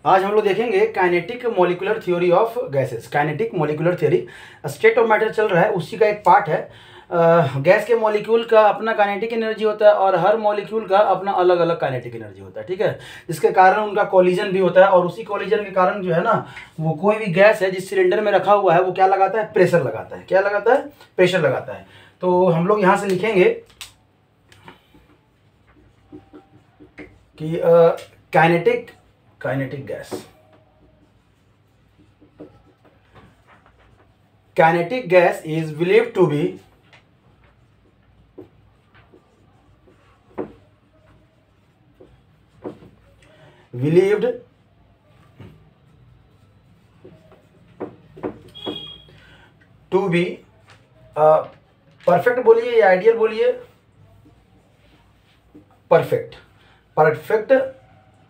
आज हम लोग देखेंगे kinetic molecular theory of gases. Kinetic molecular theory state of matter चल रहा है, उसी का एक पार्ट है। गैस के मॉलिक्यूल का अपना काइनेटिक एनर्जी होता है और हर मॉलिक्यूल का अपना अलग अलग काइनेटिक एनर्जी होता है, ठीक है। जिसके कारण उनका कोलिजन भी होता है और उसी कोलिजन के कारण जो है ना, वो कोई भी गैस है जिस सिलेंडर में रखा हुआ है वो क्या लगाता है, प्रेशर लगाता है। क्या लगाता है, प्रेशर लगाता है। तो हम लोग यहाँ से लिखेंगे कि kinetic gas, kinetic gas is believed to be perfect बोलिए या आइडियल बोलिए, परफेक्ट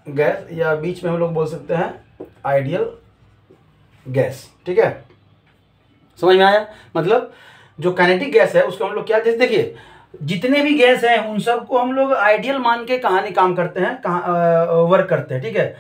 गैस, या बीच में हम लोग बोल सकते हैं आइडियल गैस, ठीक है। समझ में आया? मतलब जो काइनेटिक गैस है उसको हम लोग क्या, जैसे देखिए जितने भी गैस हैं उन सबको हम लोग आइडियल मान के कहानी काम करते हैं, वर्क करते हैं, ठीक है।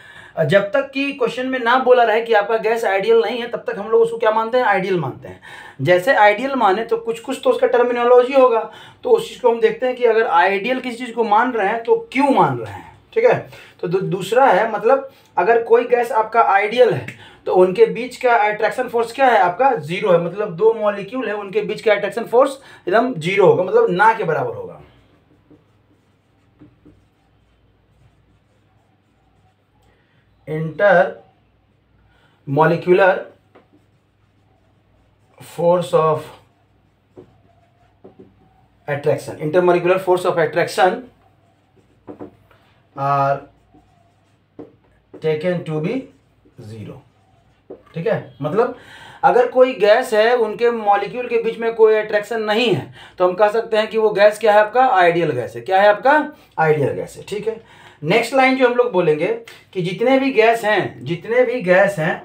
जब तक कि क्वेश्चन में ना बोला रहे कि आपका गैस आइडियल नहीं है तब तक हम लोग उसको क्या मानते हैं, आइडियल मानते हैं। जैसे आइडियल माने तो कुछ तो उसका टर्मिनोलॉजी होगा, तो उस चीज़ को हम देखते हैं कि अगर आइडियल किसी चीज़ को मान रहे हैं तो क्यों मान रहे हैं, ठीक है। तो दूसरा है, मतलब अगर कोई गैस आपका आइडियल है तो उनके बीच का अट्रैक्शन फोर्स क्या है, आपका जीरो है। मतलब दो मॉलिक्यूल है उनके बीच का अट्रैक्शन फोर्स एकदम जीरो होगा, मतलब ना के बराबर होगा। Intermolecular force of attraction, intermolecular force of attraction are taken to be zero, ठीक है। मतलब अगर कोई गैस है उनके मॉलिक्यूल के बीच में कोई अट्रैक्शन नहीं है तो हम कह सकते हैं कि वो गैस क्या है, आपका आइडियल गैस है। क्या है, आपका आइडियल गैस है, ठीक है। नेक्स्ट लाइन जो हम लोग बोलेंगे कि जितने भी गैस हैं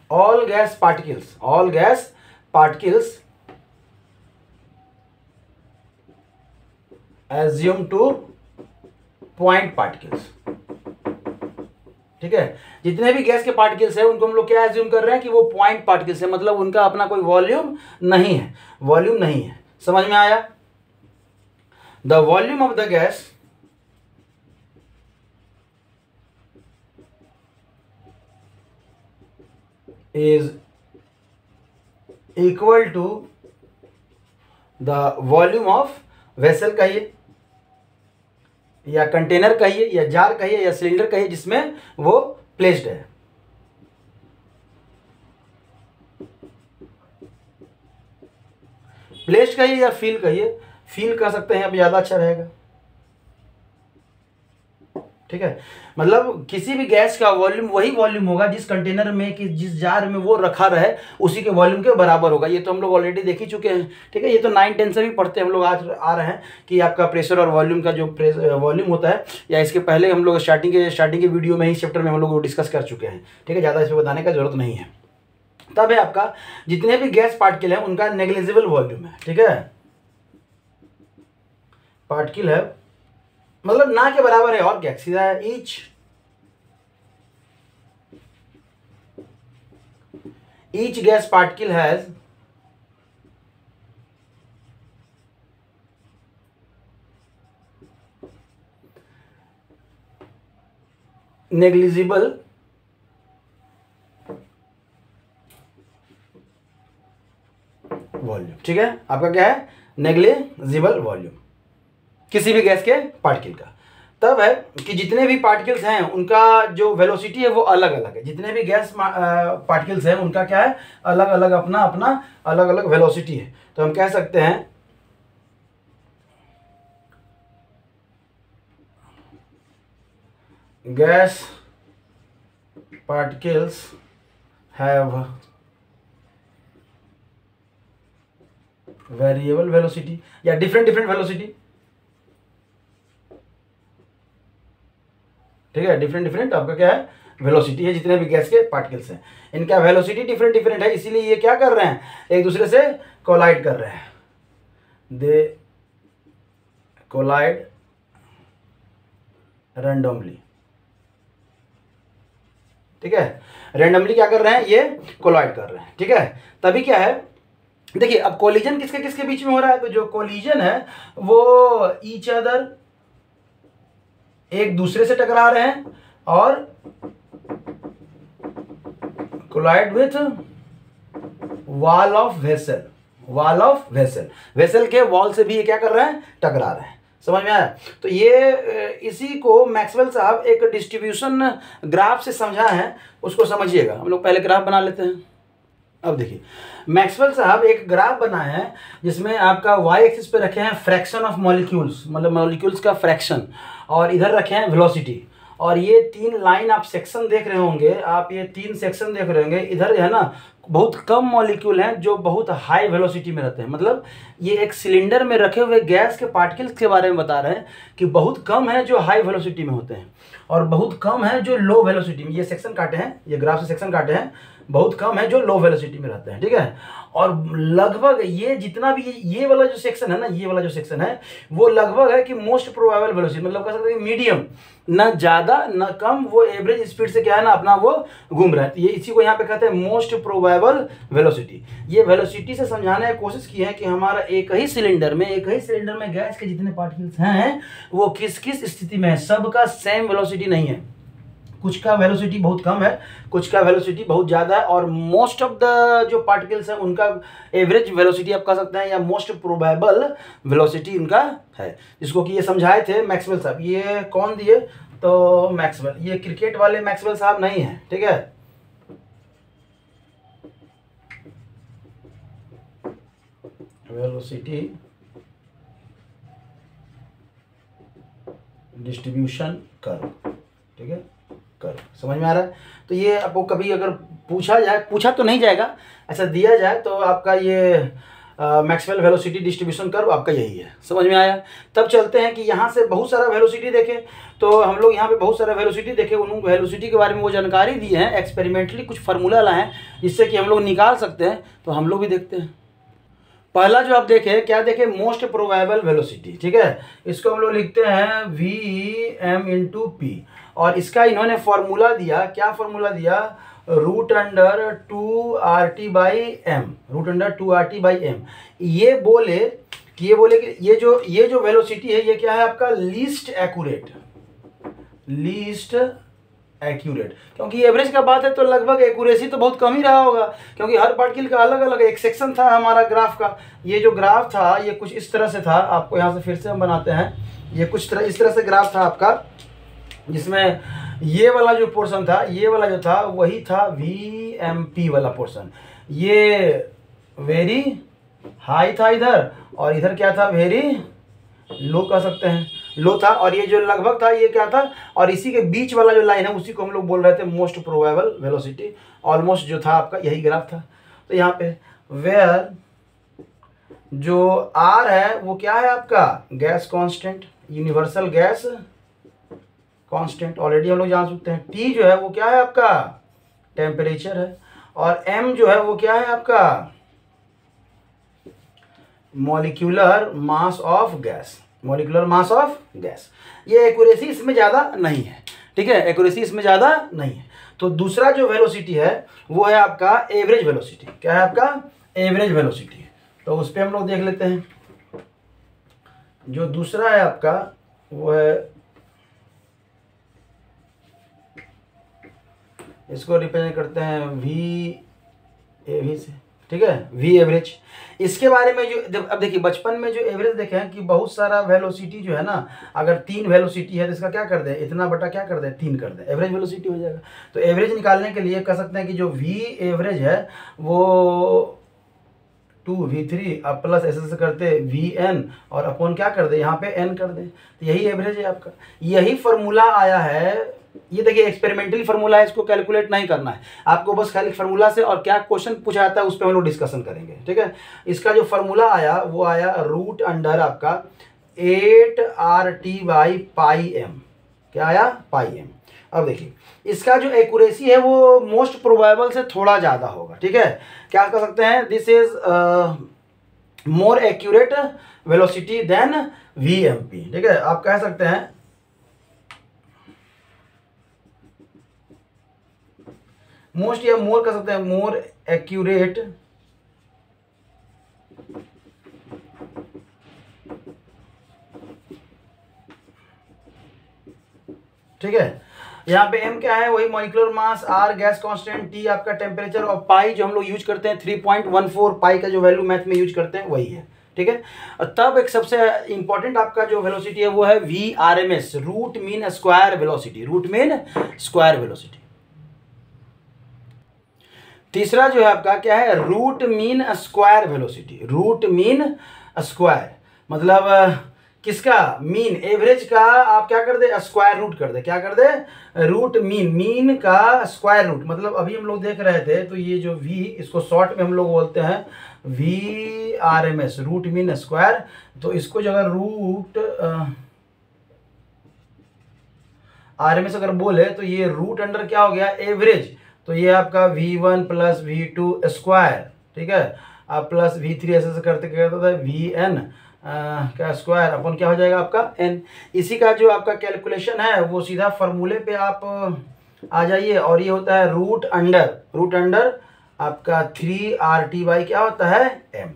all gas particles assume to point particles, ठीक है। जितने भी गैस के पार्टिकल्स हैं उनको हम लोग क्या एज्यूम कर रहे हैं कि वो पॉइंट पार्टिकल्स है, मतलब उनका अपना कोई वॉल्यूम नहीं है। समझ में आया? The volume of the gas is equal to the volume of vessel, कहिए या कंटेनर कहिए या जार कहिए या सिलेंडर कहिए जिसमें वो प्लेस्ड है। प्लेस्ड कहिए या फील कहिए, फील कर सकते हैं, अब ज़्यादा अच्छा रहेगा, ठीक है। मतलब किसी भी गैस का वॉल्यूम वही वॉल्यूम होगा जिस कंटेनर में कि जिस जार में वो रखा रहे उसी के वॉल्यूम के बराबर होगा। ये तो हम लोग ऑलरेडी देख ही चुके हैं, ठीक है। ये तो 9-10 से भी पढ़ते हैं हम लोग, आज आ रहे हैं कि आपका प्रेशर और वॉल्यूम का जो वॉल्यूम होता है, या इसके पहले हम लोग स्टार्टिंग के वीडियो में ही चैप्टर में हम लोग डिस्कस कर चुके हैं, ठीक है। ज़्यादा इसमें बताने का जरूरत नहीं है। तब है आपका जितने भी गैस पार्टिकल है उनका नेग्लिजिबल वॉल्यूम है, ठीक है। पार्टिकल है मतलब ना के बराबर है, और क्या सीधा है, each gas particle has negligible volume, ठीक है। आपका क्या है, नेग्लिजिबल वॉल्यूम किसी भी गैस के पार्टिकल का। तब है कि जितने भी पार्टिकल्स हैं उनका जो वेलोसिटी है वो अलग अलग है। जितने भी गैस पार्टिकल्स हैं उनका क्या है, अलग अलग अपना अलग अलग वेलोसिटी है। तो हम कह सकते हैं gas particles have variable velocity या डिफरेंट वेलोसिटी, ठीक है। डिफरेंट आपका क्या है, वेलोसिटी है जितने भी गैस के पार्टिकल्स हैं, इनका वेलोसिटी डिफरेंट है, इसीलिए ये क्या कर रहे हैं, एक दूसरे से कोलाइड कर रहे हैं, दे कोलाइड रैंडमली, ठीक है। रैंडमली क्या कर रहे हैं, ये कोलाइड कर रहे हैं, ठीक है। तभी क्या है, देखिए अब कोलिजन किसके किसके बीच में हो रहा है, तो जो कोलिजन है वो ईच अदर, एक दूसरे से टकरा रहे हैं, और collide with wall of vessel, wall of vessel, vessel के वॉल से भी ये क्या कर रहे हैं, टकरा रहे हैं। समझ में आया। तो ये इसी को मैक्सवेल साहब एक डिस्ट्रीब्यूशन ग्राफ से समझा है, उसको समझिएगा। हम लोग पहले ग्राफ बना लेते हैं। अब देखिए मैक्सवेल साहब एक ग्राफ बनाए हैं जिसमें आपका वाई एक्सिस पे रखे हैं फ्रैक्शन ऑफ मॉलिक्यूल्स, मतलब मॉलिक्यूल्स का फ्रैक्शन, और इधर रखे हैं वेलोसिटी। और ये 3 लाइन आप सेक्शन देख रहे होंगे, आप ये 3 सेक्शन देख रहे होंगे। इधर है ना बहुत कम मॉलिक्यूल हैं जो बहुत हाई वेलोसिटी में रहते हैं, मतलब ये एक सिलेंडर में रखे हुए गैस के पार्टिकल्स के बारे में बता रहे हैं कि बहुत कम है जो हाई वेलोसिटी में होते हैं और बहुत कम है जो लो वेलोसिटी में। ये सेक्शन काटे हैं, ये ग्राफ से सेक्शन काटे हैं, बहुत कम है जो लो वेलोसिटी में रहते हैं, ठीक है। और लगभग ये जितना भी ये वाला जो सेक्शन है ना, ये वाला जो सेक्शन है वो लगभग है कि मोस्ट प्रोबेबल वेलोसिटी, मतलब कह सकते हैं मीडियम, ना ज़्यादा ना कम, वो एवरेज स्पीड से क्या है ना अपना वो घूम रहा है। ये इसी को यहाँ पे कहते हैं मोस्ट प्रोबेबल वेलोसिटी। ये वेलोसिटी से समझाने की कोशिश की है कि हमारा एक ही सिलेंडर में गैस के जितने पार्टिकल्स हैं वो किस किस स्थिति में है, सबका सेम वेलोसिटी नहीं है। कुछ का वेलोसिटी बहुत कम है, कुछ का वेलोसिटी बहुत ज़्यादा है, और मोस्ट ऑफ द जो पार्टिकल्स हैं उनका एवरेज वेलोसिटी आप कह सकते हैं या मोस्ट प्रोबेबल वेलोसिटी उनका है, जिसको कि ये समझाए थे मैक्सवेल साहब। ये कौन दिए, तो मैक्सवेल, ये क्रिकेट वाले मैक्सवेल साहब नहीं है, ठीक है। वेलोसिटी डिस्ट्रीब्यूशन कर्व, ठीक है, कर्व, समझ में आ रहा है। तो ये आपको कभी अगर पूछा जाए, पूछा तो नहीं जाएगा, ऐसा दिया जाए तो आपका ये मैक्सवेल वेलोसिटी डिस्ट्रीब्यूशन कर्व आपका यही है। समझ में आया। तब चलते हैं कि यहाँ से बहुत सारा वेलोसिटी देखें, तो हम लोग यहाँ पे बहुत सारा वेलोसिटी देखे, उन वेलोसिटी के बारे में वो जानकारी दी है, एक्सपेरिमेंटली कुछ फार्मूला लाए हैं जिससे कि हम लोग निकाल सकते हैं। तो हम लोग भी देखते हैं। पहला जो आप देखें, क्या देखें, मोस्ट प्रोबेबल वेलोसिटी, ठीक है। इसको हम लोग लिखते हैं Vm/P, और इसका इन्होंने फॉर्मूला दिया, क्या फॉर्मूला दिया, √2RT/m, √2RT/m। ये बोले कि ये जो वेलोसिटी है ये क्या है आपका लीस्ट एक्यूरेट, क्योंकि एवरेज का बात है तो लगभग एक्यूरेसी तो बहुत कम ही रहा होगा, क्योंकि हर पार्टिकल का अलग अलग एक सेक्शन था हमारा ग्राफ का। ये जो ग्राफ था ये कुछ इस तरह से था, आपको यहाँ से फिर से हम बनाते हैं। ये कुछ इस तरह से ग्राफ था आपका, जिसमें ये वाला जो पोर्शन था, ये वाला जो था वही था VMP वाला पोर्शन। ये वेरी हाई था इधर, और इधर क्या था, वेरी लो कह सकते हैं, लो था। और ये जो लगभग था ये क्या था, और इसी के बीच वाला जो लाइन है उसी को हम लोग बोल रहे थे मोस्ट प्रोबेबल वेलोसिटी। ऑलमोस्ट जो था आपका यही ग्राफ था। तो यहाँ पे वेयर जो R है वो क्या है आपका, gas constant, universal gas constant, already हम लोग जान सकते हैं। T जो है वो क्या है आपका, टेम्परेचर है, और M जो है वो क्या है आपका, molecular mass of gas, molecular mass of gas. ये एक्यूरेसी इसमें ज़्यादा नहीं है, ठीक है, एक्यूरेसी इसमें ज़्यादा नहीं है। तो दूसरा जो वेलोसिटी है वो है आपका एवरेज वेलोसिटी। क्या है आपका, एवरेज वेलोसिटी। तो उस पर हम लोग देख लेते हैं। जो दूसरा है आपका वो है, इसको रिप्रेजेंट करते हैं VAV से, ठीक है, V एवरेज। इसके बारे में जो जब अब देखिए बचपन में जो एवरेज देखे हैं कि बहुत सारा वेलोसिटी जो है ना, अगर 3 वेलोसिटी है तो इसका क्या कर दे, इतना बटा क्या कर दे, 3 कर दे, एवरेज वेलोसिटी हो जाएगा। तो एवरेज निकालने के लिए कह सकते हैं कि जो V एवरेज है वो 2V3 अब प्लस ऐसे करते VN और अपॉन क्या कर दे, यहाँ पे N कर दे। तो यही एवरेज है आपका। यही फार्मूला आया है, ये देखिए एक्सपेरिमेंटली फार्मूला है, इसको कैलकुलेट नहीं करना है आपको, बस खाली फार्मूला से और क्या क्वेश्चन पूछा जाता है उस पर हम लोग डिस्कशन करेंगे, ठीक है। इसका जो फार्मूला आया वो आया रूट अंडर आपका 8RT/πm, क्या आया, πm। अब देखिए इसका जो एक्यूरेसी है वो मोस्ट प्रोबेबल से थोड़ा ज़्यादा होगा, ठीक है। क्या कर सकते हैं, this is more accurate velocity than VMP, ठीक है। आप कह सकते हैं मोस्ट या मोर कह सकते हैं, मोर एक्यूरेट ठीक है। यहाँ पे m क्या है, वही molecular mass, r gas constant, t आपका टेम्परेचर, और पाई जो हम लोग यूज करते हैं 3.14 पाई का जो वैल्यू मैथ में यूज करते हैं वही है, ठीक है। और तब एक सबसे इंपॉर्टेंट आपका जो वेलोसिटी है वो है VRMS, root mean square velocity, root mean square velocity. तीसरा जो है आपका क्या है, root mean square velocity, root mean square मतलब किसका, मीन, एवरेज का आप क्या कर दे, स्क्वायर रूट कर दे, क्या कर दे, रूट मीन, मीन का स्क्वायर रूट। मतलब अभी हम लोग देख रहे थे तो ये जो v, इसको शॉर्ट में हम लोग बोलते हैं VRMS, रूट मीन स्क्वायर। तो इसको जो अगर रूट RMS अगर बोले तो ये रूट अंडर क्या हो गया, एवरेज। तो ये आपका V1 प्लस V2 स्क्वायर, ठीक है, आप प्लस V3 ऐसे करते करते VN क्या स्क्वायर अपन क्या हो जाएगा आपका n। इसी का जो आपका कैलकुलेशन है वो सीधा फॉर्मूले पे आप आ जाइए, और ये होता है रूट अंडर आपका 3RT बाई क्या होता है m।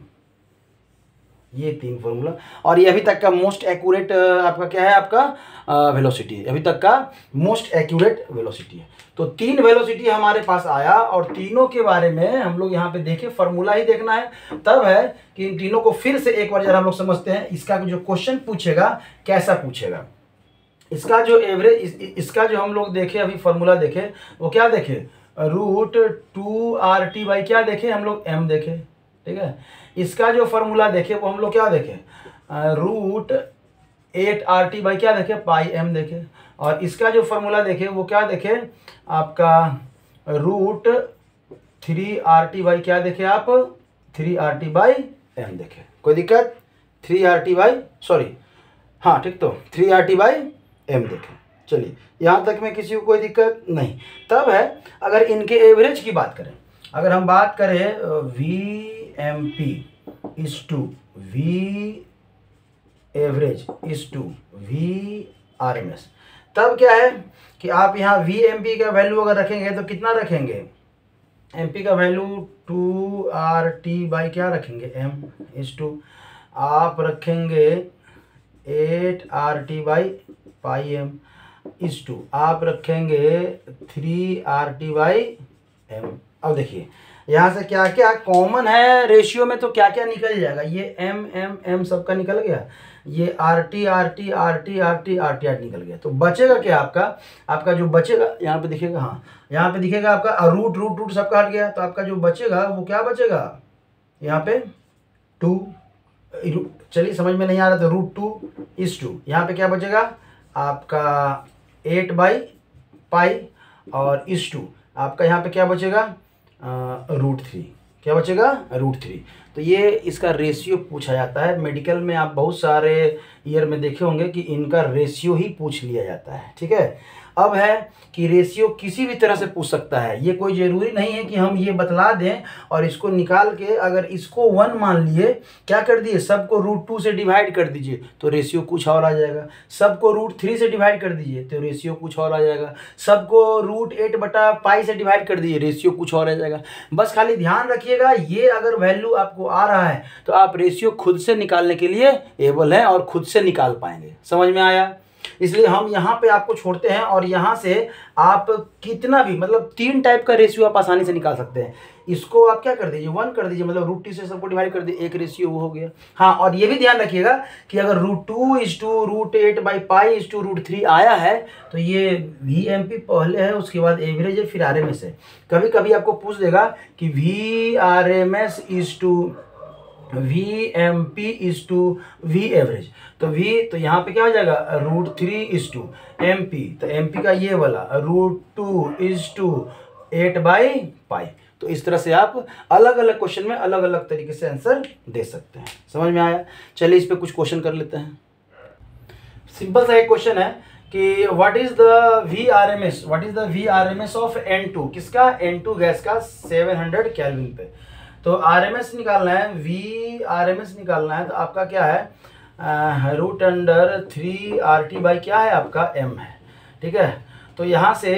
ये 3 फॉर्मूला, और ये अभी तक का मोस्ट एक्यूरेट आपका क्या है, आपका वेलोसिटी, अभी तक का मोस्ट एक्यूरेट वेलोसिटी है। तो 3 वेलोसिटी हमारे पास आया, और तीनों के बारे में हम लोग यहाँ पे देखें, फॉर्मूला ही देखना है तब है कि इन तीनों को फिर से एक बार जरा हम लोग समझते हैं। इसका जो क्वेश्चन पूछेगा कैसा पूछेगा, इसका जो एवरेज, इसका जो हम लोग देखे अभी फॉर्मूला देखे वो क्या देखे, रूट 2RT बाई क्या देखे हम लोग, m देखे, ठीक है। इसका जो फॉर्मूला देखे वो हम लोग क्या देखे, रूट 8RT बाई क्या देखे, पाई m देखे। और इसका जो फॉर्मूला देखे वो क्या देखे, आपका रूट 3RT बाई क्या देखे आप, 3RT बाई m देखे। कोई दिक्कत, 3RT बाई सॉरी हाँ ठीक, तो 3RT बाई m देखे। चलिए यहाँ तक में किसी को कोई दिक्कत नहीं। तब है अगर इनके एवरेज की बात करें, अगर हम बात करें VMP is to V average is to VRMS, तब क्या है कि आप यहाँ VMP का वैल्यू अगर रखेंगे तो कितना रखेंगे, MP का वैल्यू 2RT बाई क्या रखेंगे m इज टू आप रखेंगे 8RT by pi m is to आप रखेंगे 3RT बाई m। अब देखिए यहाँ से क्या क्या कॉमन है रेशियो में, तो क्या क्या निकल जाएगा, ये m सबका निकल गया, ये RT निकल गया। तो बचेगा क्या आपका जो बचेगा यहाँ पे दिखेगा, हाँ यहाँ पे दिखेगा आपका रूट सबका हट गया। तो आपका जो बचेगा वो क्या बचेगा, यहाँ पे 2, चलिए समझ में नहीं आ रहा तो रूट 2 इज टू यहाँ पे क्या बचेगा आपका 8 बाई पाई, और इज टू आपका यहाँ पे क्या बचेगा रूट 3, क्या बचेगा रूट 3। तो ये इसका रेशियो पूछा जाता है मेडिकल में, आप बहुत सारे ईयर में देखे होंगे कि इनका रेशियो ही पूछ लिया जाता है, ठीक है। अब है कि रेशियो किसी भी तरह से पूछ सकता है, ये कोई ज़रूरी नहीं है कि हम ये बतला दें और इसको निकाल के अगर इसको 1 मान लिए, क्या कर दिए सबको रूट 2 से डिवाइड कर दीजिए तो रेशियो कुछ और आ जाएगा, सबको रूट 3 से डिवाइड कर दीजिए तो रेशियो कुछ और आ जाएगा, सबको रूट 8 बटा पाई से डिवाइड कर दीजिए रेशियो कुछ और आ जाएगा। बस खाली ध्यान रखिएगा ये अगर वैल्यू आपको आ रहा है तो आप रेशियो खुद से निकालने के लिए एबल हैं और खुद से निकाल पाएंगे। समझ में आया? इसलिए हम यहाँ पे आपको छोड़ते हैं और यहाँ से आप कितना भी मतलब 3 टाइप का रेशियो आप आसानी से निकाल सकते हैं। इसको आप क्या कर दीजिए 1 कर दीजिए, मतलब रूट 2 से सबको डिवाइड कर दीजिए, एक रेशियो वो हो गया। हाँ, और ये भी ध्यान रखिएगा कि अगर root 2 is to root 8 by pi is to root 3 आया है तो ये VMP पहले है, उसके बाद एवरेज है, फिर RMS है। कभी कभी आपको पूछ देगा कि VRMS is to VMP is to V average, तो V तो यहाँ पे क्या हो जाएगा रूट 3 इज टू MP, तो MP का ये वाला root 2 is to 8 by pi. तो इस तरह से आप अलग अलग क्वेश्चन में अलग अलग तरीके से आंसर दे सकते हैं। समझ में आया? चलिए इस पे कुछ क्वेश्चन कर लेते हैं। सिंपल सा एक क्वेश्चन है कि what is the VRMS of N2, किसका N2 गैस का 700 केल्विन पे। तो तो RMS निकालना है, VRMS निकालना है, तो आपका क्या है √3 RT बाई क्या है आपका M है, ठीक है। तो यहाँ से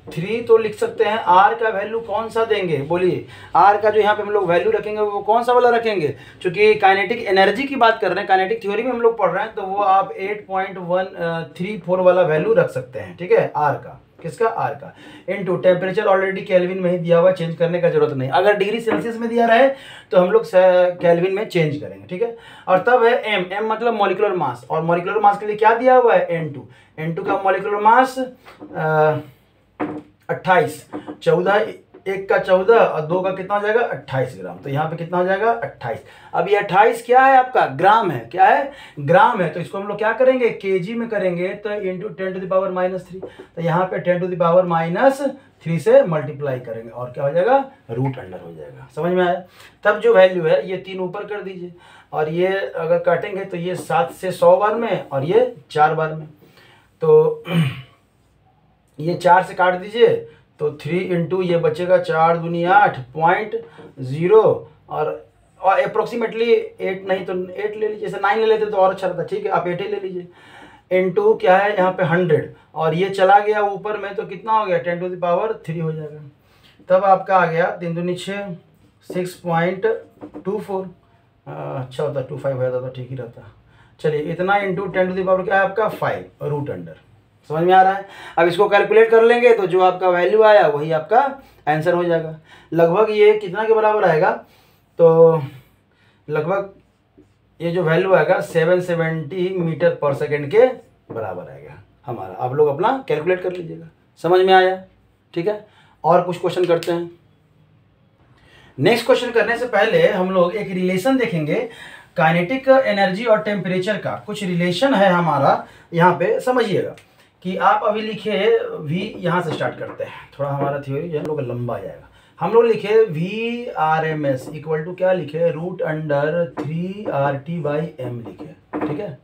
3 तो लिख सकते हैं, R का वैल्यू कौन सा देंगे बोलिए, R का जो यहाँ पे हम लोग वैल्यू रखेंगे वो कौन सा वाला रखेंगे, क्योंकि काइनेटिक एनर्जी की बात कर रहे हैं, काइनेटिक थ्योरी में हम लोग पढ़ रहे हैं, तो वो आप 8.134 वाला वैल्यू रख सकते हैं, ठीक है। R का, किसका, R का, इनटू टेम्परेचर ऑलरेडी केल्विन में ही दिया हुआ, चेंज करने का जरूरत नहीं, अगर डिग्री सेल्सियस में दिया रहे तो हम लोग केल्विन में चेंज करेंगे, ठीक है। और तब है M मतलब मॉलिक्यूलर मास, और मॉलिक्यूलर मास के लिए क्या दिया हुआ है, N2 का मॉलिक्यूलर मास 28, 14, 1 का 14 और 2 का कितना हो जाएगा 28 ग्राम, तो यहाँ पे कितना हो जाएगा 28। अब ये 28 क्या है आपका, ग्राम है, क्या है, ग्राम है, तो इसको हम लोग क्या करेंगे, केजी में करेंगे, तो इंटू 10⁻³ तो यहाँ पे 10⁻³ से मल्टीप्लाई करेंगे और क्या हो जाएगा, रूट अंडर हो जाएगा, समझ में आया। तब जो वैल्यू है ये 3 ऊपर कर दीजिए, और ये अगर काटेंगे तो ये 7 से 100 बार में और ये 4 बार में, तो ये 4 से काट दीजिए तो 3 इंटू ये बचेगा 4 दूनी 8.0 और अप्रोक्सीमेटली 8 नहीं तो 8 ले लीजिए, जैसे 9 ले लेते तो और अच्छा रहता, ठीक है, आप 8 ही ले लीजिए। इंटू क्या है यहाँ पे 100 और ये चला गया ऊपर में तो कितना हो गया 10⁻³ हो जाएगा। तब आपका आ गया 3 दूनी 6 6.24, अच्छा होता 25 हो जाता तो ठीक ही रहता। चलिए इतना इंटू 10⁻³ क्या है आपका 5 रूट अंडर, समझ में आ रहा है। अब इसको कैलकुलेट कर लेंगे तो जो आपका वैल्यू आया वही आपका आंसर हो जाएगा। लगभग ये कितना के बराबर आएगा, तो लगभग ये जो वैल्यू आएगा 770 मीटर पर सेकेंड के बराबर आएगा हमारा। आप लोग अपना कैलकुलेट कर लीजिएगा, समझ में आया, ठीक है। और कुछ क्वेश्चन करते हैं। नेक्स्ट क्वेश्चन करने से पहले हम लोग एक रिलेशन देखेंगे, काइनेटिक एनर्जी और टेम्परेचर का कुछ रिलेशन है हमारा, यहाँ पे समझिएगा कि आप अभी लिखे V, यहाँ से स्टार्ट करते हैं, थोड़ा हमारा थ्योरी जो है लोग लंबा जाएगा। हम लोग लिखे VRMS इक्वल टू क्या लिखे, √3 RT बाई M लिखे, ठीक है।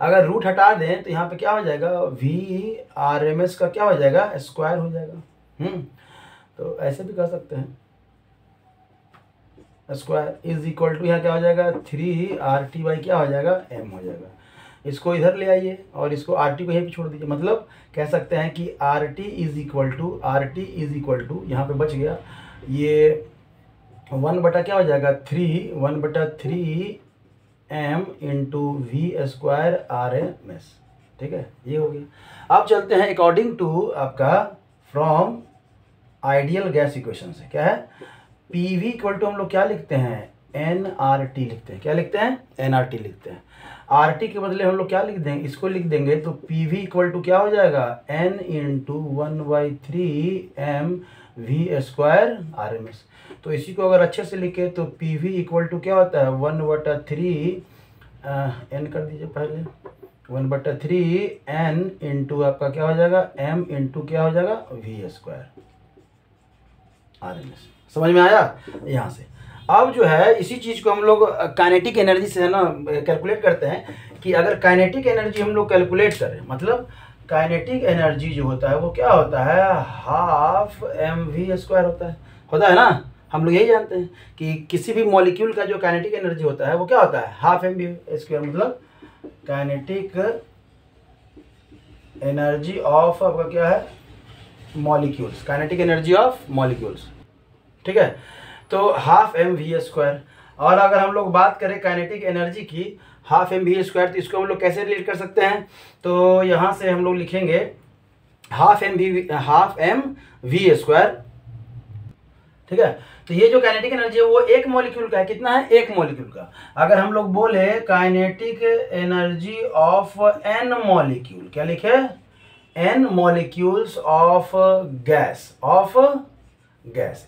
अगर रूट हटा दें तो यहाँ पे क्या हो जाएगा, VRMS का क्या हो जाएगा, स्क्वायर हो जाएगा। तो ऐसे भी कर सकते हैं, स्क्वायर इज इक्वल टू यहाँ क्या हो जाएगा 3 RT बाई क्या हो जाएगा M हो जाएगा। इसको इधर ले आइए और इसको RT को यहीं पे छोड़ दीजिए, मतलब कह सकते हैं कि RT इज इक्वल टू यहाँ पे बच गया ये 1 बटा क्या हो जाएगा 1/3 M इंटू V² RMS, ठीक है, ये हो गया। अब चलते हैं अकॉर्डिंग टू आपका फ्रॉम आइडियल गैस इक्वेशन से, क्या है PV इक्वल टू हम लोग क्या लिखते हैं nRT लिखते हैं, क्या लिखते हैं nRT लिखते हैं। RT के बदले हम लोग क्या लिख देंगे, इसको लिख देंगे, तो PV इक्वल टू क्या हो जाएगा N into 1/3 M V² RMS। तो इसी को अगर अच्छे से लिखे तो PV इक्वल टू क्या होता है 1/3 N कर दीजिए पहले, 1/3 N इंटू आपका क्या हो जाएगा M इंटू क्या हो जाएगा V² RMS। समझ में आया यहाँ से। अब जो है इसी चीज़ को हम लोग काइनेटिक एनर्जी से है ना कैलकुलेट करते हैं कि अगर काइनेटिक एनर्जी हम लोग कैलकुलेट करें, मतलब काइनेटिक एनर्जी जो होता है वो क्या होता है 1/2 mv² होता है ना। हम लोग यही जानते हैं कि किसी भी मॉलिक्यूल का जो काइनेटिक एनर्जी होता है वो क्या होता है 1/2 mv², मतलब काइनेटिक एनर्जी ऑफ आपका क्या है molecules, kinetic energy of molecules, ठीक है, तो 1/2 mv²। और अगर हम लोग बात करें काइनेटिक एनर्जी की 1/2 mv², तो इसको हम लोग कैसे रिलेट कर सकते हैं, तो यहाँ से हम लोग लिखेंगे 1/2 mv², ठीक है। तो ये जो काइनेटिक एनर्जी है वो एक मॉलिक्यूल का है, कितना है एक मॉलिक्यूल का। अगर हम लोग बोले kinetic energy of n molecule, क्या लिखे n molecules of gas,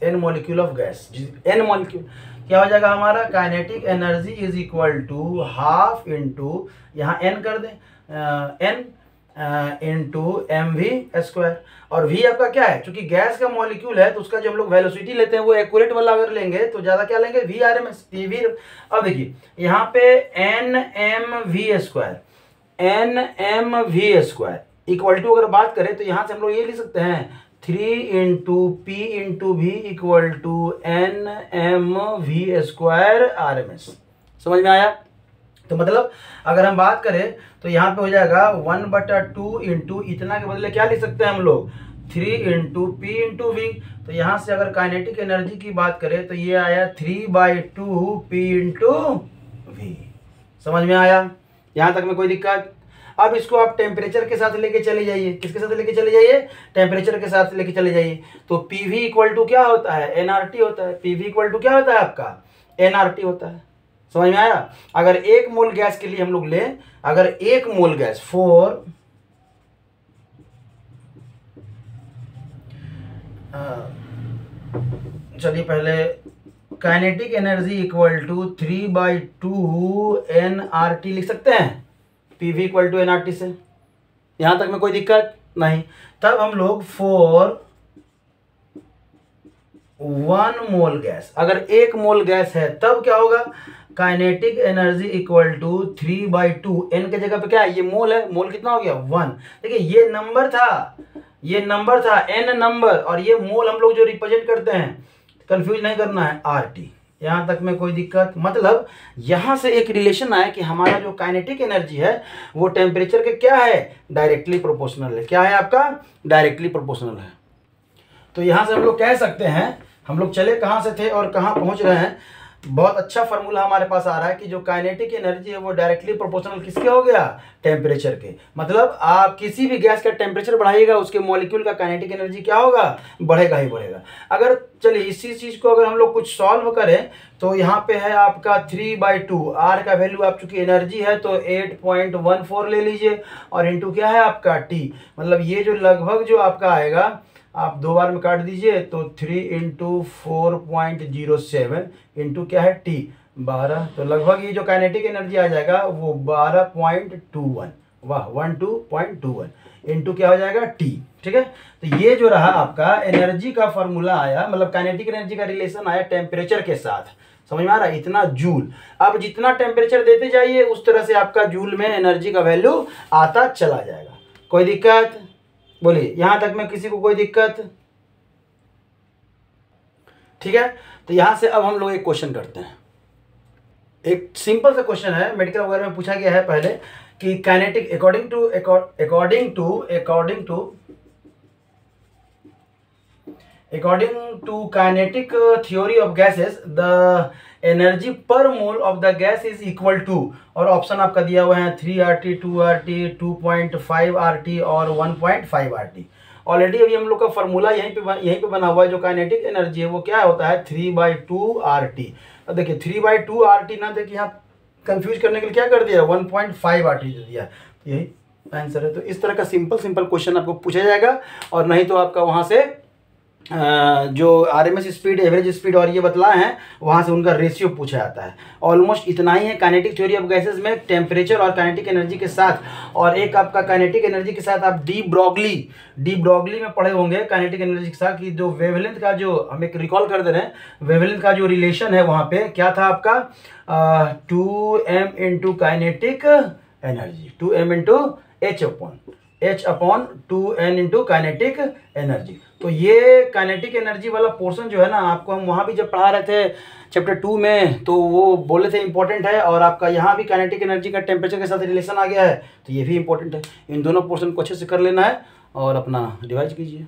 n molecule of gas, n molecule क्या हो जाएगा हमारा kinetic energy is equal to 1/2 into यहाँ n कर दें n इंटू mv²। और v आपका क्या है, चूंकि गैस का मॉलिक्यूल है तो उसका जो हम लोग वेलोसिटी लेते हैं वो एक्यूरेट वाला अगर लेंगे तो ज़्यादा क्या लेंगे VRMS PV। अब देखिए यहाँ पे nmv² इक्वल टू अगर बात करें तो यहाँ से हम लोग ये लिख सकते हैं 3 × P × V equal to NmV² RMS। समझ में आया? तो मतलब अगर हम बात करें तो यहाँ पे हो जाएगा 1/2 इंटू इतना के बदले क्या लिख सकते हैं हम लोग 3 × P × V। तो यहाँ से अगर काइनेटिक एनर्जी की बात करें तो ये आया 3/2 P × V। समझ में आया? यहाँ तक में कोई दिक्कत? अब इसको आप टेम्परेचर के साथ लेके चले जाइए। किसके साथ लेके चले जाइए? टेम्परेचर के साथ लेके चले जाइए। तो PV इक्वल टू क्या होता है? nRT होता है। PV इक्वल टू क्या होता है आपका? nRT होता है। समझ में आया? अगर 1 मोल गैस के लिए हम लोग लें, अगर 1 मोल गैस 4 चलिए पहले kinetic energy equal to 3/2 nRT लिख सकते हैं। PV इक्वल टू nRT से। यहां तक में कोई दिक्कत नहीं। तब हम लोग 1 मोल गैस, अगर 1 मोल गैस है तब क्या होगा? Kinetic energy equal to 3/2 n के जगह पे क्या है? ये मोल है। मोल कितना हो गया? 1। देखिए ये नंबर था, ये नंबर था n नंबर, और ये मोल हम लोग जो रिप्रेजेंट करते हैं, कंफ्यूज नहीं करना है, RT। यहाँ तक में कोई दिक्कत? मतलब यहाँ से एक रिलेशन आया कि हमारा जो काइनेटिक एनर्जी है वो टेम्परेचर के क्या है? डायरेक्टली प्रोपोर्शनल है। क्या है आपका? डायरेक्टली प्रोपोर्शनल है। तो यहाँ से हम लोग कह सकते हैं, हम लोग चले कहाँ से थे और कहाँ पहुँच रहे हैं। बहुत अच्छा फार्मूला हमारे पास आ रहा है कि जो काइनेटिक एनर्जी है वो डायरेक्टली प्रोपोर्शनल किसके हो गया? टेम्परेचर के। मतलब आप किसी भी गैस का टेम्परेचर बढ़ाइएगा उसके मॉलिक्यूल का काइनेटिक एनर्जी क्या होगा? बढ़ेगा ही बढ़ेगा। अगर चलिए इसी चीज़ को अगर हम लोग कुछ सॉल्व करें तो यहाँ पे है आपका 3/2, R का वैल्यू आप चूंकि एनर्जी है तो 8.14 ले लीजिए, और इंटू क्या है आपका? T। मतलब ये जो लगभग जो आपका आएगा, आप 2 बार में काट दीजिए तो 3 × 4.07 इंटू क्या है? T 12। तो लगभग ये जो काइनेटिक एनर्जी आ जाएगा वो 12.21, वाह 12.21 इंटू क्या हो जाएगा? T। ठीक है। तो ये जो रहा आपका एनर्जी का फॉर्मूला आया, मतलब काइनेटिक एनर्जी का रिलेशन आया टेम्परेचर के साथ। समझ में आ रहा है? इतना जूल। अब जितना टेम्परेचर देते जाइए उस तरह से आपका जूल में एनर्जी का वैल्यू आता चला जाएगा। कोई दिक्कत? बोलिए, यहां तक में किसी को कोई दिक्कत? ठीक है। तो यहां से अब हम लोग एक क्वेश्चन करते हैं। एक सिंपल सा क्वेश्चन है, मेडिकल वगैरह में पूछा गया है पहले कि kinetic according to kinetic theory of gases the energy per mole of the gas is equal to, और ऑप्शन आपका दिया हुआ है 3RT, 2RT, 2.5RT और 1.5RT। ऑलरेडी अभी हम लोग का फॉर्मूला यहीं पे बना हुआ है। जो काइनेटिक एनर्जी है वो क्या होता है? 3/2RT। अब देखिए 3/2RT ना देखिए, यहाँ कंफ्यूज करने के लिए क्या कर दिया? 1.5RT दे दिया। यही आंसर है। तो इस तरह का सिंपल क्वेश्चन आपको पूछा जाएगा, और नहीं तो आपका वहाँ से जो RMS स्पीड, एवरेज स्पीड और ये बतलाए हैं वहाँ से उनका रेशियो पूछा जाता है। ऑलमोस्ट इतना ही है काइनेटिक थ्योरी ऑफ गैसेस में, टेम्परेचर और काइनेटिक एनर्जी के साथ। और एक आपका काइनेटिक एनर्जी के साथ आप डी ब्रॉगली में पढ़े होंगे काइनेटिक एनर्जी के साथ कि जो वेवलेंथ का, जो हम एक रिकॉल कर दे रहे हैं, वेवलेंथ का जो रिलेशन है वहाँ पे क्या था आपका? 2m × kinetic energy, 2m × H/2n × kinetic energy. तो ये काइनेटिक एनर्जी वाला पोर्शन जो है ना, आपको हम वहाँ भी जब पढ़ा रहे थे चैप्टर 2 में, तो वो बोले थे इंपॉर्टेंट है, और आपका यहाँ भी काइनेटिक एनर्जी का टेम्परेचर के साथ रिलेशन आ गया है, तो ये भी इंपॉर्टेंट है। इन दोनों पोर्शन को अच्छे से कर लेना है और अपना रिवाइज कीजिए।